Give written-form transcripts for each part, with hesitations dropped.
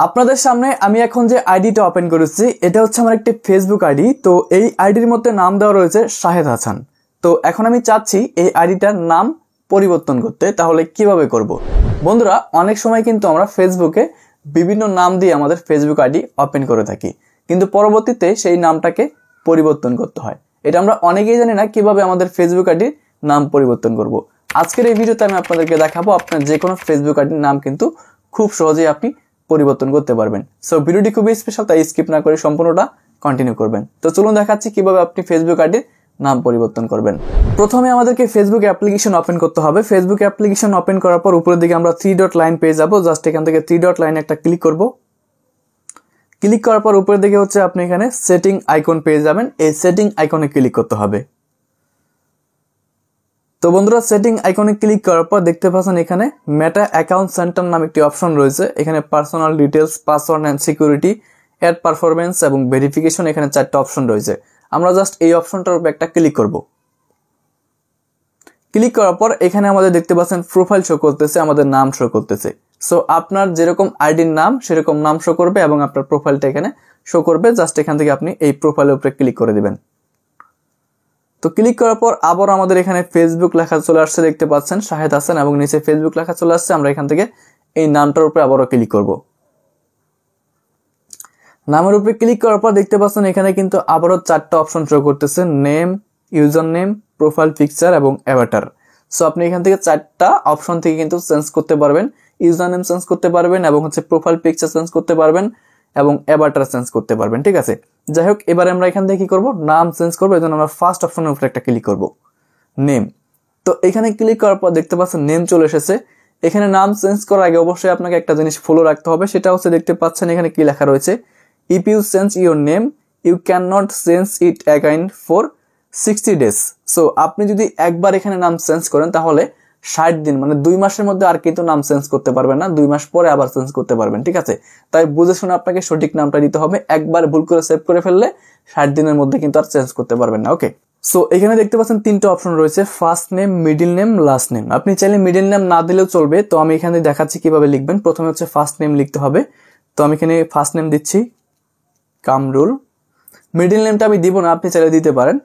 আপনাদের সামনে আমি এখন যে আইডিটা ওপেন করেছি এটা হচ্ছে আমার একটি ফেসবুক আইডি। তো এই আইডির মধ্যে নাম দেওয়া রয়েছে শাহেদ হাসান। তো এখন আমি চাচ্ছি এই আইডিটার নাম পরিবর্তন করতে, তাহলে কিভাবে করব? বন্ধুরা, অনেক সময় কিন্তু আমরা ফেসবুকে বিভিন্ন নাম দিয়ে আমাদের ফেসবুক আইডি ওপেন করে থাকি, কিন্তু পরবর্তীতে সেই নামটাকে পরিবর্তন করতে হয়। এটা আমরা অনেকেই জানি না কিভাবে আমাদের ফেসবুক আইডির নাম পরিবর্তন করব। আজকের এই ভিডিওতে আমি আপনাদেরকে দেখাবো আপনার যে কোনো ফেসবুক আইডির নাম কিন্তু খুব সহজেই আপনি পরিবর্তন করতে পারবেন। সো ভিডিওটি খুবই স্পেশাল, তাই স্কিপ না করে সম্পূর্ণটা কন্টিনিউ করবেন। তো চলুন দেখাচ্ছি কিভাবে আপনি ফেসবুক আইডির নাম পরিবর্তন করবেন। প্রথমে আমাদেরকে ফেসবুক অ্যাপ্লিকেশন ওপেন করতে হবে। ফেসবুক অ্যাপ্লিকেশন ওপেন করার পর উপরের দিকে আমরা 3 ডট লাইন পেয়ে যাব। জাস্ট এখান থেকে 3 ডট লাইন একটা ক্লিক করব। ক্লিক করার পর উপরের দিকে হচ্ছে আপনি এখানে সেটিং আইকন পেয়ে যাবেন। এই সেটিং আইকনে ক্লিক করতে হবে। তো বন্ধুরা, সেটিং আইকনে ক্লিক করার পর দেখতে পাচ্ছেন এখানে মেটা অ্যাকাউন্ট সেন্টার নামে একটি অপশন রয়েছে। এখানে personal details, password and security, ad performance এবং ভেরিফিকেশন, এখানে 4টা অপশন রয়েছে। আমরা জাস্ট এই অপশনটার উপর একটা ক্লিক করব। ক্লিক করার পর এখানে আমাদের দেখতে পাচ্ছেন প্রোফাইল শো করতেছে, আমাদের নাম শো করতেছে। সো আপনার যেরকম আইডির নাম সেরকম নাম শো করবে এবং আপনার প্রোফাইলটা এখানে শো করবে। জাস্ট এখান থেকে আপনি এই প্রোফাইলের উপরে ক্লিক করে দিবেন। তো ক্লিক করার পর আবার আমাদের এখানে ফেসবুক লেখা চলে আসছে, দেখতে পাচ্ছেন শাহেদ হাসান, এবং নিচে ফেসবুক লেখা চলে আসছে। আমরা এখান থেকে এই নামটার উপরে আবারও ক্লিক করব। নামের উপরে ক্লিক করার পর দেখতে পাচ্ছেন এখানে কিন্তু আবারও 4টা অপশন শো করতেছে, name, user name, profile picture এবং অ্যাভাটার। সো আপনি এখান থেকে 4টা অপশন থেকে কিন্তু চেঞ্জ করতে পারবেন। ইউজার নেম চেঞ্জ করতে পারবেন এবং হচ্ছে প্রোফাইল পিকচার চেঞ্জ করতে পারবেন এবং অ্যাভাটার চেঞ্জ করতে পারবেন। ঠিক আছে, যাই হোক, এবারে আমরা এখান থেকে কি করব, নাম চেঞ্জ করবো। এই জন্য আমরা ফার্স্ট অপশনের উপরে একটা ক্লিক করব, নেম। তো এখানে ক্লিক করার পর দেখতে পাচ্ছেন নেম চলে এসেছে। এখানে নাম চেঞ্জ করার আগে অবশ্যই আপনাকে একটা জিনিস ফলো রাখতে হবে, সেটা হচ্ছে দেখতে পাচ্ছেন এখানে কি লেখা রয়েছে, if you change your name you can not change it again for 60 days। So আপনি যদি একবার এখানে নাম চেঞ্জ করেন তাহলে 60 দিন মানে 2 মাসের মধ্যে আর কিন্তু নাম চেঞ্জ করতে পারবেন না। 2 মাস পরে আবার চেঞ্জ করতে পারবেন। ঠিক আছে, তাই বুঝে শুনে আপনাকে সঠিক নামটা দিতে হবে। একবার ভুল করে সেভ করে ফেললে 60 দিনের মধ্যে কিন্তু আর চেঞ্জ করতে পারবেন না। ওকে, সো এখানে দেখতে পাচ্ছেন 3টা অপশন রয়েছে, first name, middle name, last name. আপনি চাইলে মিডল নেম না দিলেও চলবে। তো আমি এখানে দেখাচ্ছি কিভাবে লিখবেন। প্রথমে হচ্ছে ফার্স্ট নেম লিখতে হবে। তো আমি এখানে ফার্স্ট নেম দিচ্ছি কামরুল। মিডল নেমটা আমি দিব না, আপনি চাইলে দিতে পারেন।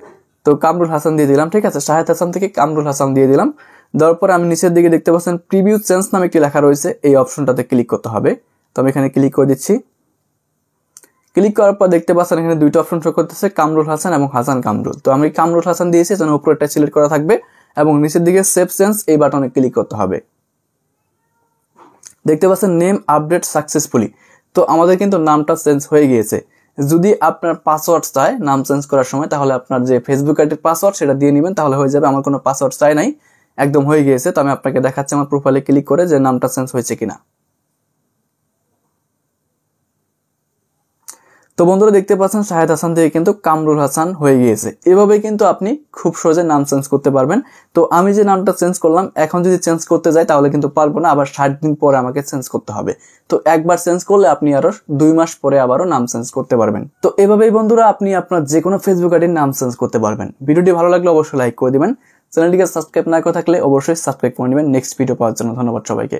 তো কামরুল হাসান দিয়ে দিলাম। ঠিক আছে, শাহেদ হাসান থেকে কামরুল হাসান দিয়ে দিলাম। দেওয়ার পর আমি নিচের দিকে দেখতে পাচ্ছেন প্রিভিউ চেঞ্জ নামে একটি লেখা রয়েছে, এই অপশনটাতে ক্লিক করতে হবে। তো আমি এখানে ক্লিক করে দিচ্ছি। ক্লিক করার পর দেখতে পাচ্ছেন এখানে 2টা অপশন শো করতেছে, কামরুল হাসান এবং হাসান কামরুল। তো আমি কামরুল হাসান দিয়েছি, যেন উপরেরটা সিলেক্ট করা থাকবে এবং নিচের দিকে সেভ চেঞ্জ এই বাটনে ক্লিক করতে হবে। দেখতে পাচ্ছেন নেম আপডেট সাকসেসফুলি। তো আমাদের কিন্তু নামটা চেঞ্জ হয়ে গিয়েছে। যদি আপনার পাসওয়ার্ড চায় নাম চেঞ্জ করার সময়, তাহলে আপনার যে ফেসবুক আইডির পাসওয়ার্ড সেটা দিয়ে নেবেন, তাহলে হয়ে যাবে। আমার কোনো পাসওয়ার্ড চাই নাই, একদম হয়ে গিয়েছে। তো আমি আপনাকে দেখাচ্ছি আমার প্রোফাইলে ক্লিক করে যে নামটা চেঞ্জ হয়েছে কিনা। তো বন্ধুরা, দেখতে পাচ্ছেন শাহেদ হাসান থেকে কিন্তু কামরুল হাসান হয়ে গিয়েছে। এভাবে কিন্তু আপনি খুব সহজে নাম চেঞ্জ করতে পারবেন। তো আমি যে নামটা চেঞ্জ করলাম, এখন যদি চেঞ্জ করতে যাই তাহলে কিন্তু পারবো না, আবার 60 দিন পরে আমাকে চেঞ্জ করতে হবে। তো একবার চেঞ্জ করলে আপনি আরো 2 মাস পরে আবারও নাম চেঞ্জ করতে পারবেন। তো এভাবেই বন্ধুরা আপনি আপনার যে কোনো ফেসবুক আইডির নাম চেঞ্জ করতে পারবেন। ভিডিওটি ভালো লাগলে অবশ্যই লাইক করে দিবেন। চ্যানেলটিকে সাবস্ক্রাইব না করে থাকলে অবশ্যই সাবস্ক্রাইব করে নেবেন নেক্সট ভিডিও পাওয়ার জন্য। ধন্যবাদ সবাইকে।